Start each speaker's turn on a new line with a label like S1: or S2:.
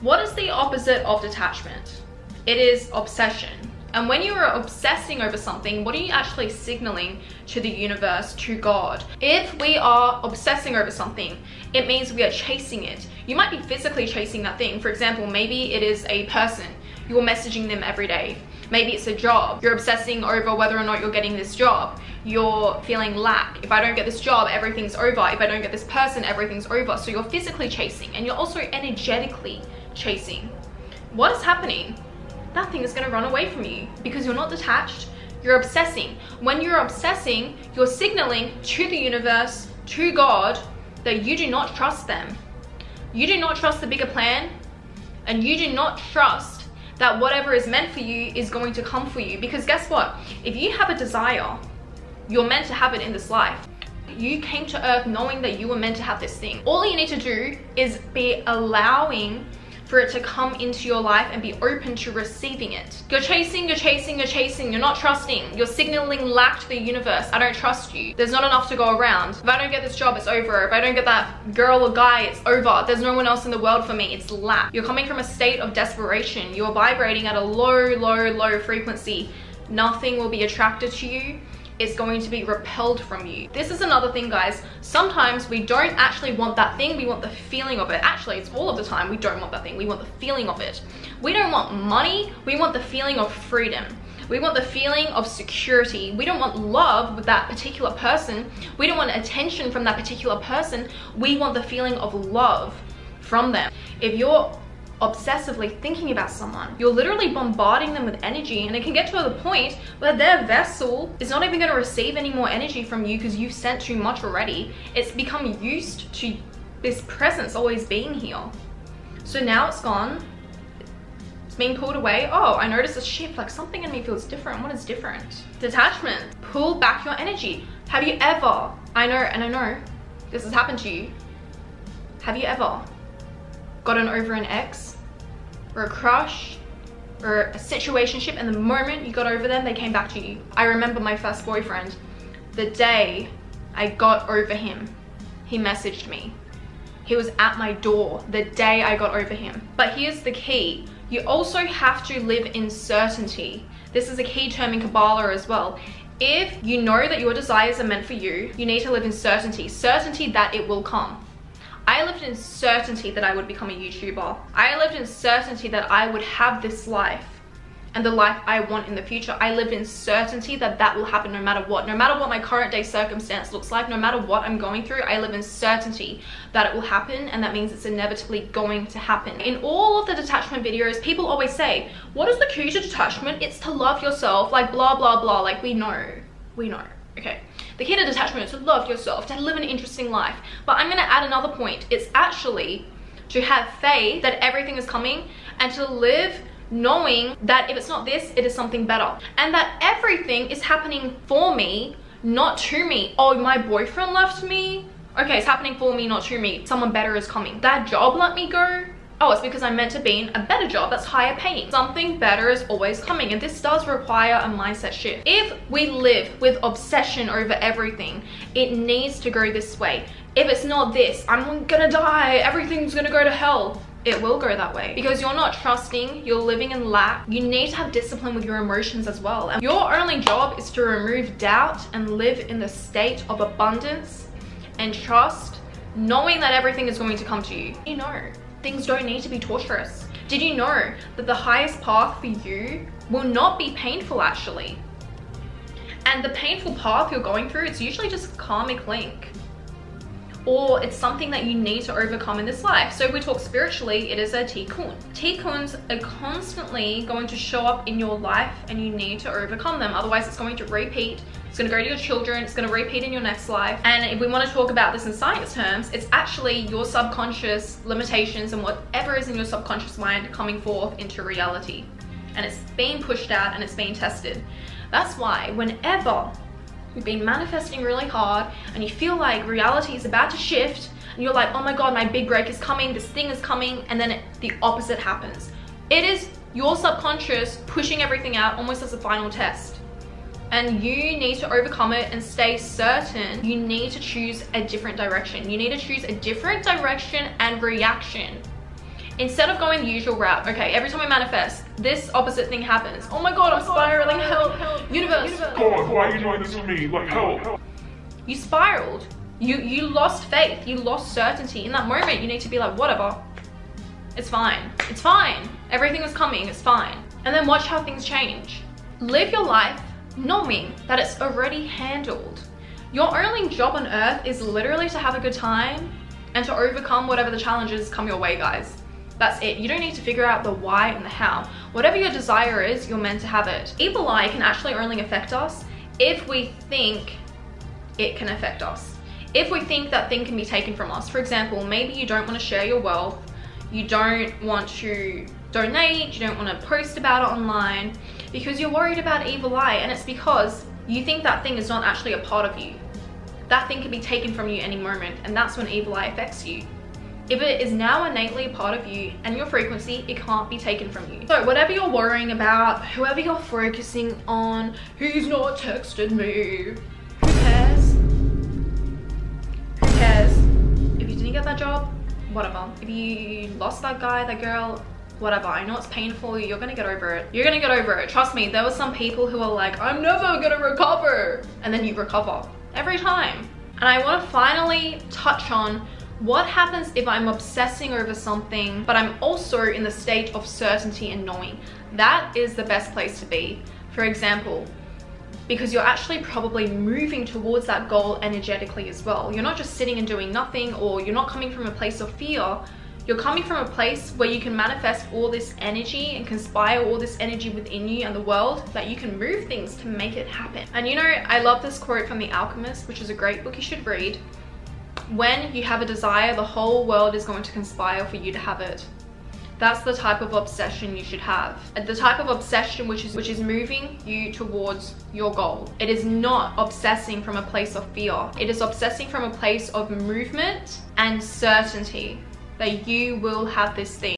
S1: What is the opposite of detachment? It is obsession. And when you are obsessing over something, what are you actually signaling to the universe, to God? If we are obsessing over something, it means we are chasing it. You might be physically chasing that thing. For example, maybe it is a person. You're messaging them every day. Maybe it's a job. You're obsessing over whether or not you're getting this job. You're feeling lack. If I don't get this job, everything's over. If I don't get this person, everything's over. So you're physically chasing, and you're also energetically chasing. What is happening? Nothing is going to run away from you because you're not detached. You're obsessing. When you're obsessing, you're signaling to the universe, to God, that you do not trust them. You do not trust the bigger plan, and you do not trust that whatever is meant for you is going to come for you. Because guess what? If you have a desire, you're meant to have it in this life. You came to earth knowing that you were meant to have this thing. All you need to do is be allowing for it to come into your life and be open to receiving it. You're chasing, you're chasing, you're chasing, you're not trusting. You're signaling lack to the universe. I don't trust you. There's not enough to go around. If I don't get this job, it's over. If I don't get that girl or guy, it's over. There's no one else in the world for me. It's lack. You're coming from a state of desperation. You're vibrating at a low frequency. Nothing will be attracted to you. Is going to be repelled from you. This is another thing, guys. Sometimes we don't actually want that thing, we want the feeling of it. Actually, it's all of the time we don't want that thing, we want the feeling of it. We don't want money, we want the feeling of freedom. We want the feeling of security. We don't want love with that particular person. We don't want attention from that particular person. We want the feeling of love from them. If you're obsessively thinking about someone, you're literally bombarding them with energy, and it can get to the point where their vessel is not even going to receive any more energy from you because you've sent too much already. It's become used to this presence always being here. So now it's gone, it's being pulled away. Oh, I noticed a shift, like something in me feels different. What is different? Detachment. Pull back your energy. Have you ever, I know this has happened to you, have you ever gotten over an ex or a crush or a situationship, and the moment you got over them, they came back to you? I remember my first boyfriend. The day I got over him, he messaged me. He was at my door the day I got over him. But here's the key. You also have to live in certainty. This is a key term in Kabbalah as well. If you know that your desires are meant for you, you need to live in certainty. Certainty that it will come. I lived in certainty that I would become a YouTuber. I lived in certainty that I would have this life and the life I want in the future. I lived in certainty that that will happen no matter what. No matter what my current day circumstance looks like, no matter what I'm going through, I live in certainty that it will happen, and that means it's inevitably going to happen. In all of the detachment videos, people always say, what is the key to detachment? It's to love yourself, like blah, blah, blah. Like we know, okay. The key to detachment is to love yourself, to live an interesting life. But I'm gonna add another point. It's actually to have faith that everything is coming, and to live knowing that if it's not this, it is something better. And that everything is happening for me, not to me. Oh, my boyfriend left me? Okay, it's happening for me, not to me. Someone better is coming. That job let me go? Oh, it's because I'm meant to be in a better job that's higher paying. Something better is always coming, and this does require a mindset shift. If we live with obsession over everything, it needs to go this way. If it's not this, I'm gonna die, everything's gonna go to hell. It will go that way because you're not trusting, you're living in lack. You need to have discipline with your emotions as well. And your only job is to remove doubt and live in the state of abundance and trust, knowing that everything is going to come to you. You know, things don't need to be torturous. Did you know that the highest path for you will not be painful actually? And the painful path you're going through, it's usually just a karmic link, or it's something that you need to overcome in this life. So if we talk spiritually, it is a tikkun. Tikkuns are constantly going to show up in your life, and you need to overcome them. Otherwise it's going to repeat. It's going to go to your children, it's going to repeat in your next life. And if we want to talk about this in science terms, it's actually your subconscious limitations and whatever is in your subconscious mind coming forth into reality. And it's being pushed out and it's being tested. That's why whenever you've been manifesting really hard and you feel like reality is about to shift, and you're like, oh my God, my big break is coming, this thing is coming, and then the opposite happens. It is your subconscious pushing everything out almost as a final test. And you need to overcome it and stay certain. You need to choose a different direction. You need to choose a different direction and reaction. Instead of going the usual route, okay, every time I manifest, this opposite thing happens. Oh my God, I'm spiraling, help, universe.
S2: God, why are you doing this to me? Like, help.
S1: You spiraled. You lost faith, you lost certainty. In that moment, you need to be like, whatever, it's fine. It's fine. Everything is coming, it's fine. And then watch how things change. Live your life knowing that it's already handled. Your only job on earth is literally to have a good time and to overcome whatever the challenges come your way, guys. That's it. You don't need to figure out the why and the how. Whatever your desire is, you're meant to have it. Evil eye can actually only affect us if we think it can affect us. If we think that thing can be taken from us. For example, maybe you don't want to share your wealth, you don't want to donate, you don't want to post about it online because you're worried about evil eye, and it's because you think that thing is not actually a part of you. That thing can be taken from you any moment, and that's when evil eye affects you. If it is now innately a part of you and your frequency, it can't be taken from you. So whatever you're worrying about, whoever you're focusing on, he's not texted me, who cares? Who cares? If you didn't get that job, whatever. If you lost that guy, that girl, whatever. I know it's painful, you're gonna get over it. You're gonna get over it. Trust me, there were some people who are like, I'm never gonna recover. And then you recover every time. And I wanna finally touch on what happens if I'm obsessing over something, but I'm also in the state of certainty and knowing. That is the best place to be. For example, because you're actually probably moving towards that goal energetically as well. You're not just sitting and doing nothing, or you're not coming from a place of fear. You're coming from a place where you can manifest all this energy and conspire all this energy within you and the world, that you can move things to make it happen. And you know, I love this quote from The Alchemist, which is a great book you should read. When you have a desire, the whole world is going to conspire for you to have it. That's the type of obsession you should have. The type of obsession which is moving you towards your goal. It is not obsessing from a place of fear. It is obsessing from a place of movement and certainty that you will have this thing.